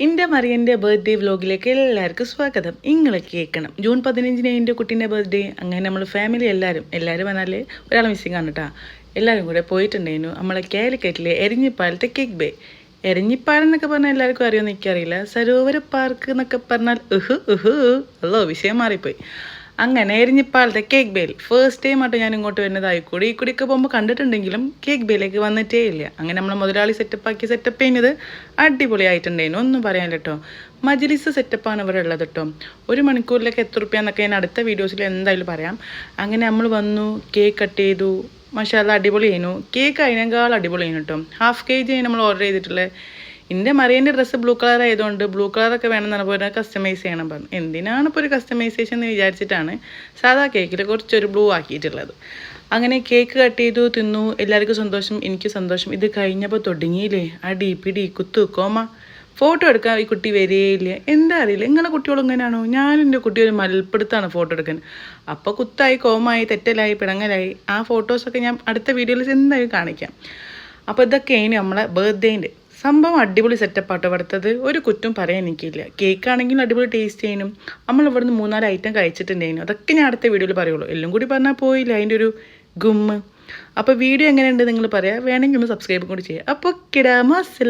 എൻ്റെ മറിയൻ്റെ ബർത്ത്ഡേ വ്ലോഗിലേക്ക് എല്ലാവർക്കും സ്വാഗതം. നിങ്ങൾ കേൾക്കണം, ജൂൺ 15 എൻ്റെ കുട്ടീൻ്റെ ബർത്ത്ഡേ. അങ്ങനെ നമ്മൾ ഫാമിലി എല്ലാവരും പറഞ്ഞാൽ ഒരാൾ മിസ്സിങ് ആണ് കേട്ടോ. എല്ലാവരും കൂടെ പോയിട്ടുണ്ടായിരുന്നു നമ്മളെ കാലിക്കറ്റിലെ എരിഞ്ഞിപ്പാലത്തെ കേക്ക് ബേ. എരിഞ്ഞിപ്പാലം എന്നൊക്കെ പറഞ്ഞാൽ എല്ലാവർക്കും അറിയുമെന്ന് എനിക്കറിയില്ല. സരോവര പാർക്ക് എന്നൊക്കെ പറഞ്ഞാൽ അല്ലോ വിഷയം മാറിപ്പോയി. അങ്ങനെ എരിഞ്ഞിപ്പാലത്തെ കേക്ക് ബേയിൽ ഫസ്റ്റ് ടൈം ആയിട്ട് ഞാൻ ഇങ്ങോട്ട് വരുന്നതായിക്കൂടി ഈ കൂടിയൊക്കെ പോകുമ്പോൾ കണ്ടിട്ടുണ്ടെങ്കിലും കേക്ക് ബേയിലേക്ക് വന്നിട്ടേ ഇല്ല. അങ്ങനെ നമ്മളെ മുതലാളി സെറ്റപ്പ് ചെയ്യുന്നത് അടിപൊളിയായിട്ടുണ്ടായിരുന്നു, ഒന്നും പറയാനില്ല കേട്ടോ. മജ്ലിസ് സെറ്റപ്പാണ് ഇവിടെ ഉള്ളത് കേട്ടോ. 1 മണിക്കൂറിലേക്ക് എത്ര റുപ്യാന്നൊക്കെ ഞാൻ അടുത്ത വീഡിയോസിൽ എന്തായാലും പറയാം. അങ്ങനെ നമ്മൾ വന്നു, കേക്ക് കട്ട് ചെയ്തു. മാഷാഅല്ലാ അടിപൊളിയായിരുന്നു. കേക്ക് അതിനേക്കാൾ അടിപൊളിയായിരുന്നു കേട്ടോ. ½ kg നമ്മൾ ഓർഡർ ചെയ്തിട്ടുള്ളത്. എൻ്റെ മറിയൻ്റെ ഡ്രസ്സ് ബ്ലൂ കളർ ആയതുകൊണ്ട് ബ്ലൂ കളറൊക്കെ വേണമെന്നാണ് പോയിട്ട് കസ്റ്റമൈസ് ചെയ്യണം പറഞ്ഞു. എന്തിനാണ് ഇപ്പോൾ ഒരു കസ്റ്റമൈസേഷൻ എന്ന് വിചാരിച്ചിട്ടാണ് സാധാ കേക്കിൽ കുറച്ചൊരു ബ്ലൂ ആക്കിയിട്ടുള്ളത്. അങ്ങനെ കേക്ക് കട്ട് ചെയ്തു, തിന്നു. എല്ലാവർക്കും സന്തോഷം, എനിക്ക് സന്തോഷം. ഇത് കഴിഞ്ഞപ്പോൾ തുടങ്ങിയില്ലേ അടി പിടി കുത്തു കോമ. ഫോട്ടോ എടുക്കാൻ ഈ കുട്ടി വരികയില്ല, എന്താ അറിയില്ല. നിങ്ങളെ കുട്ടികളും ഇങ്ങനെയാണോ? ഞാനും എൻ്റെ കുട്ടി ഒരു മലപ്പെടുത്താണ് ഫോട്ടോ എടുക്കാൻ. അപ്പോൾ കുത്തായി കോമായി തെറ്റലായി പിണങ്ങലായി. ആ ഫോട്ടോസൊക്കെ ഞാൻ അടുത്ത വീഡിയോയിൽ എന്തായാലും കാണിക്കാം. അപ്പോൾ ഇതൊക്കെയാണ് നമ്മളെ ബർത്ത്ഡേൻ്റെ സംഭവം. അടിപൊളി സെറ്റപ്പാട്ടോ ഇവിടുത്തത്, ഒരു കുറ്റം പറയാൻ എനിക്കില്ല. കേക്കാണെങ്കിലും അടിപൊളി ടേസ്റ്റ് ചെയ്യുന്നു. നമ്മൾ ഇവിടുന്ന് 3-4 ഐറ്റം കഴിച്ചിട്ടുണ്ടായിരുന്നു. അതൊക്കെ ഞാൻ അടുത്ത വീഡിയോയിൽ പറയുള്ളൂ. എല്ലാം കൂടി പറഞ്ഞാൽ പോയില്ല അതിൻ്റെ ഒരു ഗുമ്മ്. അപ്പോൾ വീഡിയോ എങ്ങനെയുണ്ട് നിങ്ങൾ പറയാം. വേണമെങ്കിൽ ഒന്ന് സബ്സ്ക്രൈബ് കൂടി ചെയ്യാം. അപ്പോൾ കിടാ മസ്സലാം.